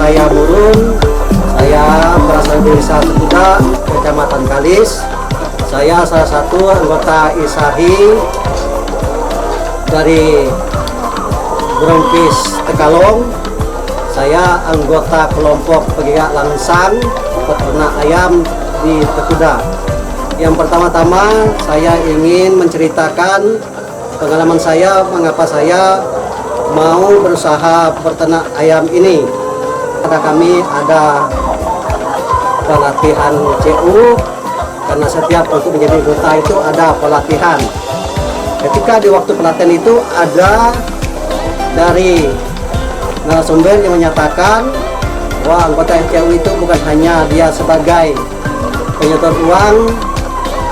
saya Murun. Saya berasal dari Desa Teguda, Kecamatan Kalis. Saya salah satu anggota ISAHI dari Greenpeace Tegalong. Saya anggota kelompok penggiat langsang peternak ayam di Teguda. Yang pertama-tama saya ingin menceritakan pengalaman saya mengapa saya mau berusaha peternak ayam ini. Karena kami ada pelatihan CU, karena setiap untuk menjadi anggota itu ada pelatihan. Ketika di waktu pelatihan itu ada dari narasumber yang menyatakan bahwa anggota CU itu bukan hanya dia sebagai penyetor uang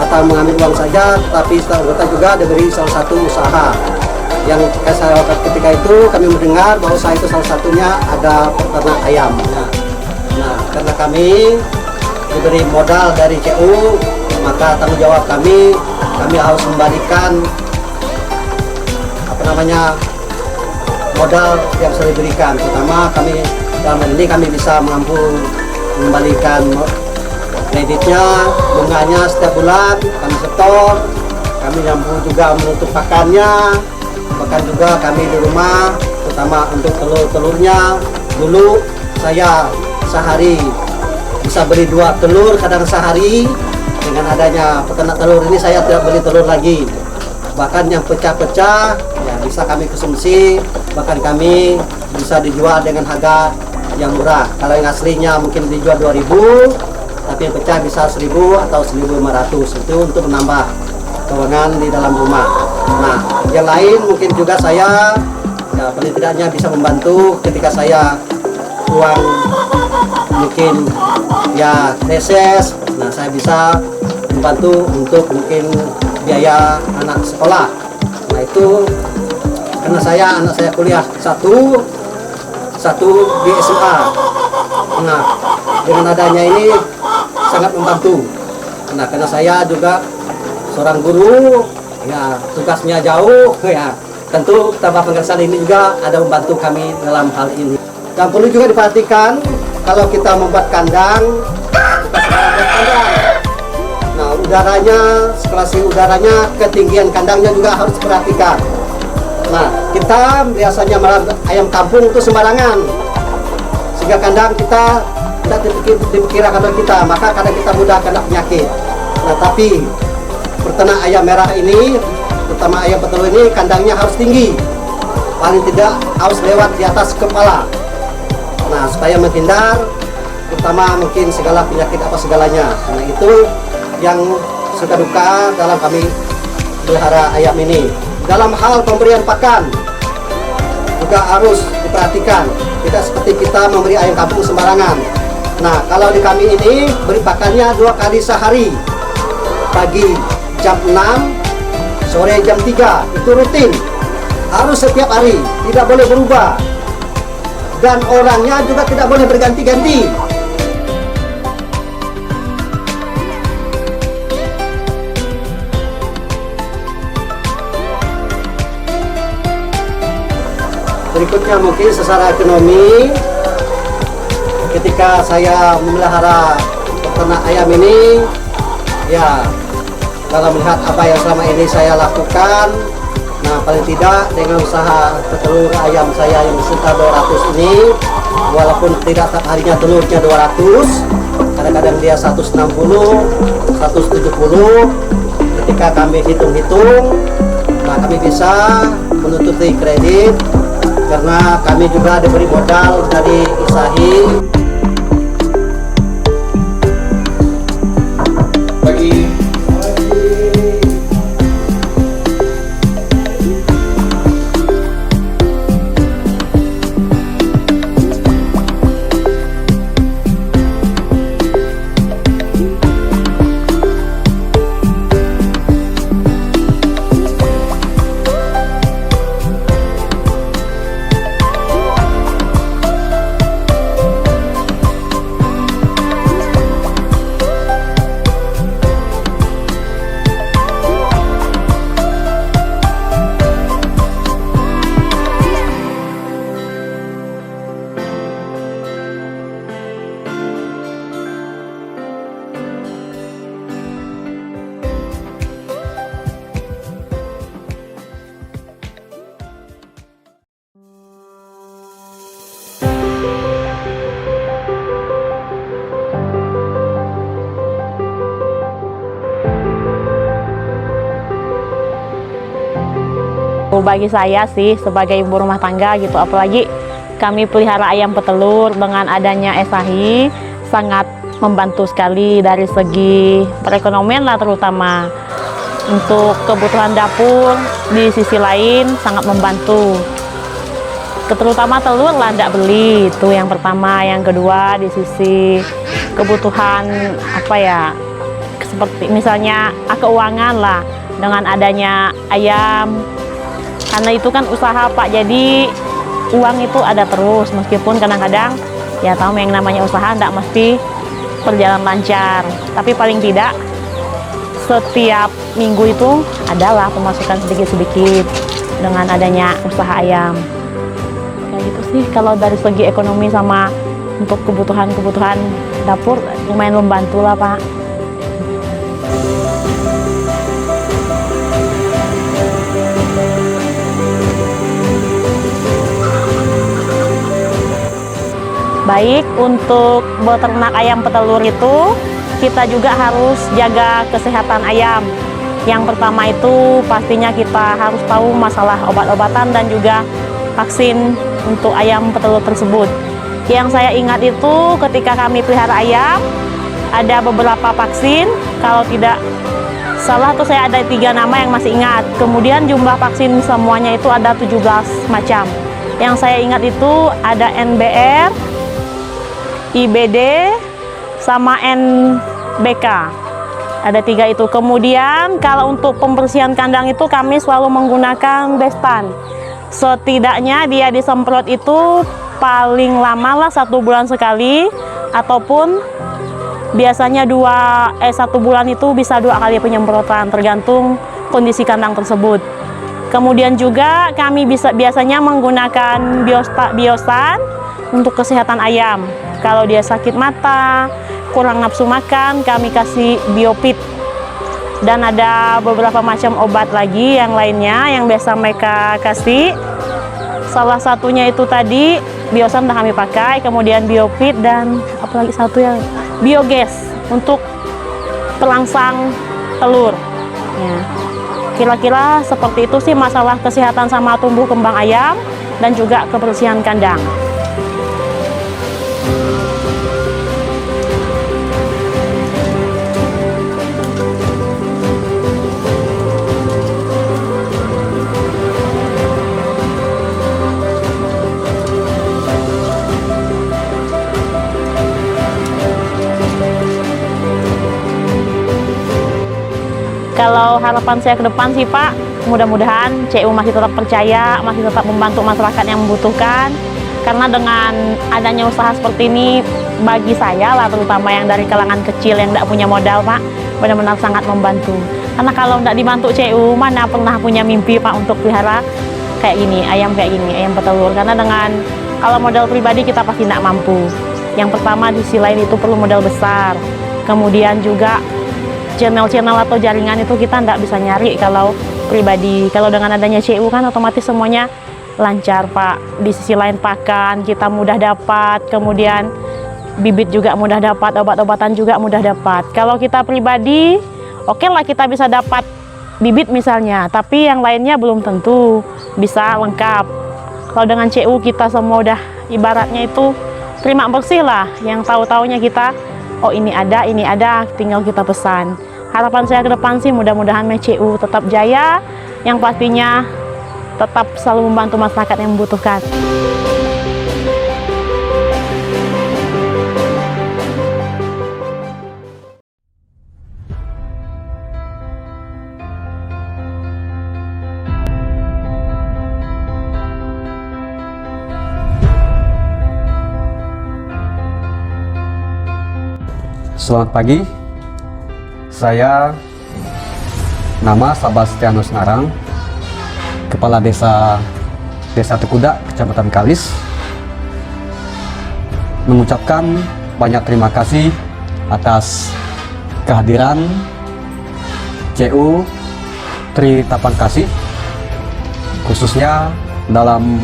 atau mengambil uang saja, tapi setelah anggota juga diberi salah satu usaha. Yang ketika itu kami mendengar bahwa usaha itu salah satunya ada peternak ayam. Nah, karena kami diberi modal dari CU, maka tanggung jawab kami harus memberikan modal yang sudah diberikan. Terutama kami dalam hal ini kami bisa mampu membalikan kreditnya, bunganya setiap bulan kami setor, kami mampu juga menutup pakannya. Bahkan juga kami di rumah, terutama untuk telur-telurnya, dulu saya sehari bisa beli 2 telur kadang sehari. Dengan adanya peternak telur ini saya tidak beli telur lagi. Bahkan yang pecah-pecah ya bisa kami konsumsi, bahkan kami bisa dijual dengan harga yang murah. Kalau yang aslinya mungkin dijual 2.000, tapi yang pecah bisa 1.000 atau 1.500. Itu untuk menambah keuangan di dalam rumah. Nah, yang lain mungkin juga saya ya paling tidaknya bisa membantu ketika saya uang mungkin ya reses. Nah, saya bisa membantu untuk mungkin biaya anak sekolah. Nah, itu karena anak saya kuliah satu di SMA. Nah, dengan adanya ini sangat membantu. Nah, karena saya juga seorang guru, ya tugasnya jauh, ya tentu tambah penghasilan ini juga ada membantu kami dalam hal ini. Dan perlu juga diperhatikan kalau kita membuat kandang, kita sedang membuat kandang. Nah, udaranya, sirkulasi udaranya, ketinggian kandangnya juga harus diperhatikan. Nah, kita biasanya ayam kampung itu sembarangan, sehingga kandang kita tidak diperkirakan oleh kita, maka kadang kita mudah kena penyakit. Nah, tapi peternak ayam merah ini, terutama ayam petelur ini, kandangnya harus tinggi, paling tidak harus lewat di atas kepala. Nah, supaya menghindar terutama mungkin segala penyakit apa segalanya. Nah, itu yang suka duka dalam kami pelihara ayam ini. Dalam hal pemberian pakan juga harus diperhatikan, tidak seperti kita memberi ayam kampung sembarangan. Nah, kalau di kami ini beri pakannya 2 kali sehari, pagi jam 6, sore jam 3, itu rutin, harus setiap hari, tidak boleh berubah, dan orangnya juga tidak boleh berganti-ganti. Berikutnya mungkin secara ekonomi, ketika saya memelihara peternak ayam ini, ya dalam melihat apa yang selama ini saya lakukan, nah paling tidak dengan usaha petelur ayam saya yang sekitar 200 ini, walaupun tidak setiap harinya telurnya 200, kadang-kadang dia 160, 170, ketika kami hitung-hitung, nah kami bisa menutupi kredit karena kami juga diberi modal dari ISAHI. membantu bagi saya sih sebagai ibu rumah tangga gitu. Apalagi kami pelihara ayam petelur, dengan adanya Esahi sangat membantu sekali dari segi perekonomian lah, terutama untuk kebutuhan dapur. Di sisi lain sangat membantu, terutama telur lah ndak beli, itu yang pertama. Yang kedua, di sisi kebutuhan apa ya, seperti misalnya keuangan lah, dengan adanya ayam, karena itu kan usaha Pak, jadi uang itu ada terus, meskipun kadang-kadang ya tahu yang namanya usaha ndak mesti berjalan lancar, tapi paling tidak setiap minggu itu adalah pemasukan sedikit-sedikit dengan adanya usaha ayam. Kayak gitu sih kalau dari segi ekonomi sama untuk kebutuhan-kebutuhan dapur lumayan membantu lah Pak. Baik, untuk beternak ayam petelur itu kita juga harus jaga kesehatan ayam. Yang pertama itu pastinya kita harus tahu masalah obat-obatan dan juga vaksin untuk ayam petelur tersebut. Yang saya ingat itu ketika kami pelihara ayam, ada beberapa vaksin, kalau tidak salah tuh saya ada 3 nama yang masih ingat. Kemudian jumlah vaksin semuanya itu ada 17 macam. Yang saya ingat itu ada NBR, IBD, sama NBK. Ada 3 itu. Kemudian kalau untuk pembersihan kandang itu kami selalu menggunakan Bestan. Setidaknya dia disemprot itu paling lama lah 1 bulan sekali, ataupun biasanya 1 bulan itu bisa 2 kali penyemprotan, tergantung kondisi kandang tersebut. Kemudian juga kami biasanya menggunakan biosan untuk kesehatan ayam. Kalau dia sakit mata, kurang nafsu makan, kami kasih Biopit. Dan ada beberapa macam obat lagi yang lainnya yang biasa mereka kasih. Salah satunya itu tadi biosan udah kami pakai, kemudian Biopit, dan apalagi satu yang biogas untuk perangsang telur. Ya. Kira-kira seperti itu sih masalah kesehatan sama tumbuh kembang ayam dan juga kebersihan kandang. Kalau harapan saya ke depan sih Pak, mudah-mudahan CU masih tetap percaya, masih tetap membantu masyarakat yang membutuhkan. Karena dengan adanya usaha seperti ini, bagi saya lah terutama yang dari kalangan kecil yang tidak punya modal Pak, benar-benar sangat membantu. Karena kalau tidak dibantu CU, mana pernah punya mimpi Pak untuk pelihara kayak gini, ayam petelur. Karena dengan kalau modal pribadi kita pasti tidak mampu. Yang pertama di sisi lain itu perlu modal besar. Kemudian juga channel-channel atau jaringan itu kita tidak bisa nyari kalau pribadi. Kalau dengan adanya CU kan otomatis semuanya lancar Pak. Di sisi lain pakan kita mudah dapat, kemudian bibit juga mudah dapat, obat-obatan juga mudah dapat. Kalau kita pribadi, oke lah kita bisa dapat bibit misalnya, tapi yang lainnya belum tentu bisa lengkap. Kalau dengan CU kita semua udah ibaratnya itu terima bersih lah, yang tahu-taunya kita oh ini ada, tinggal kita pesan. Harapan saya ke depan sih mudah-mudahan CU tetap jaya, yang pastinya tetap selalu membantu masyarakat yang membutuhkan. Selamat pagi, saya nama Sebastianus Narang, Kepala Desa Tekuda, Kecamatan Kalis, mengucapkan banyak terima kasih atas kehadiran CU Tri Tapangkasih, khususnya dalam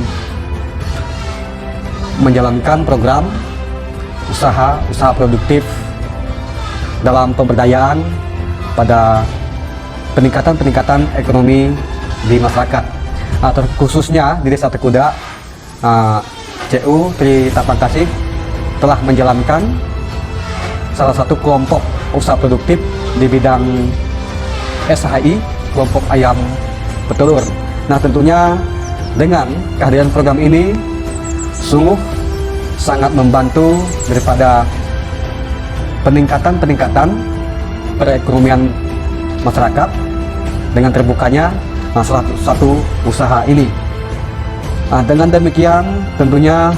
menjalankan program usaha produktif dalam pemberdayaan pada peningkatan ekonomi di masyarakat. Khususnya di Desa Tekuda, CU Tri Tapangkasih telah menjalankan salah satu kelompok usaha produktif di bidang SHI, kelompok ayam petelur. Nah, tentunya dengan kehadiran program ini sungguh sangat membantu daripada peningkatan perekonomian masyarakat dengan terbukanya salah satu usaha ini. Dengan demikian tentunya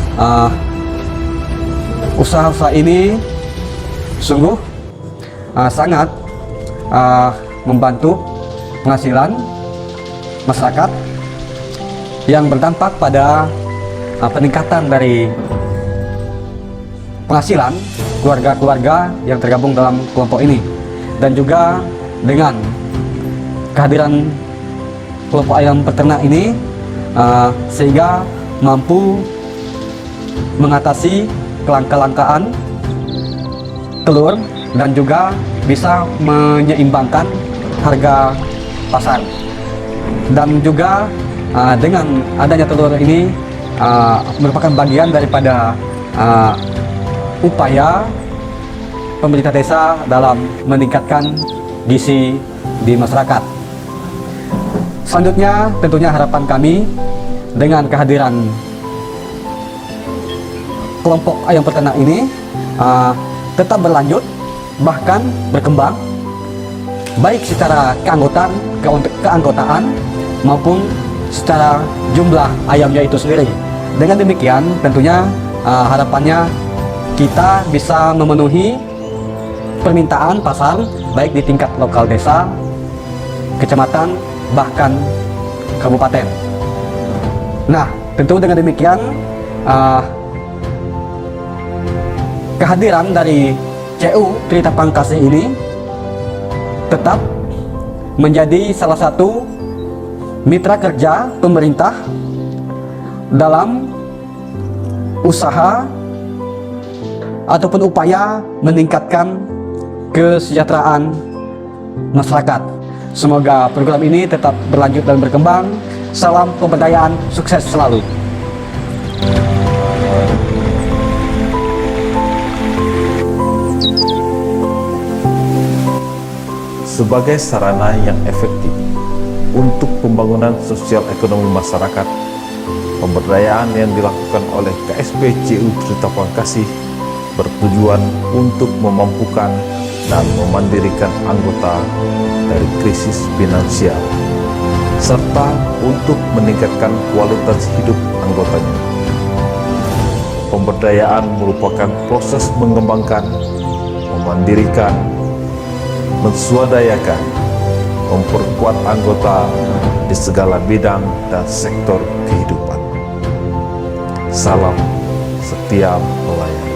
usaha-usaha ini sungguh sangat membantu penghasilan masyarakat yang berdampak pada peningkatan dari penghasilan keluarga-keluarga yang tergabung dalam kelompok ini, dan juga dengan kehadiran kelompok ayam peternak ini sehingga mampu mengatasi kelangkaan telur dan juga bisa menyeimbangkan harga pasar. Dan juga dengan adanya telur ini merupakan bagian daripada upaya pemerintah desa dalam meningkatkan gizi di masyarakat. Selanjutnya tentunya harapan kami dengan kehadiran kelompok ayam peternak ini tetap berlanjut, bahkan berkembang, baik secara keanggotaan maupun secara jumlah ayamnya itu sendiri. Dengan demikian tentunya harapannya kita bisa memenuhi permintaan pasar baik di tingkat lokal desa, kecamatan, bahkan kabupaten. Nah, tentu dengan demikian kehadiran dari CU Tri Tapangkasih ini tetap menjadi salah satu mitra kerja pemerintah dalam usaha ataupun upaya meningkatkan kesejahteraan masyarakat. Semoga program ini tetap berlanjut dan berkembang. Salam pemberdayaan, sukses selalu. Sebagai sarana yang efektif untuk pembangunan sosial ekonomi masyarakat, pemberdayaan yang dilakukan oleh KSP CU Tri Tapangkasih bertujuan untuk memampukan dan memandirikan anggota dari krisis finansial, serta untuk meningkatkan kualitas hidup anggotanya. Pemberdayaan merupakan proses mengembangkan, memandirikan, menswadayakan, memperkuat anggota di segala bidang dan sektor kehidupan. Salam setia melayani.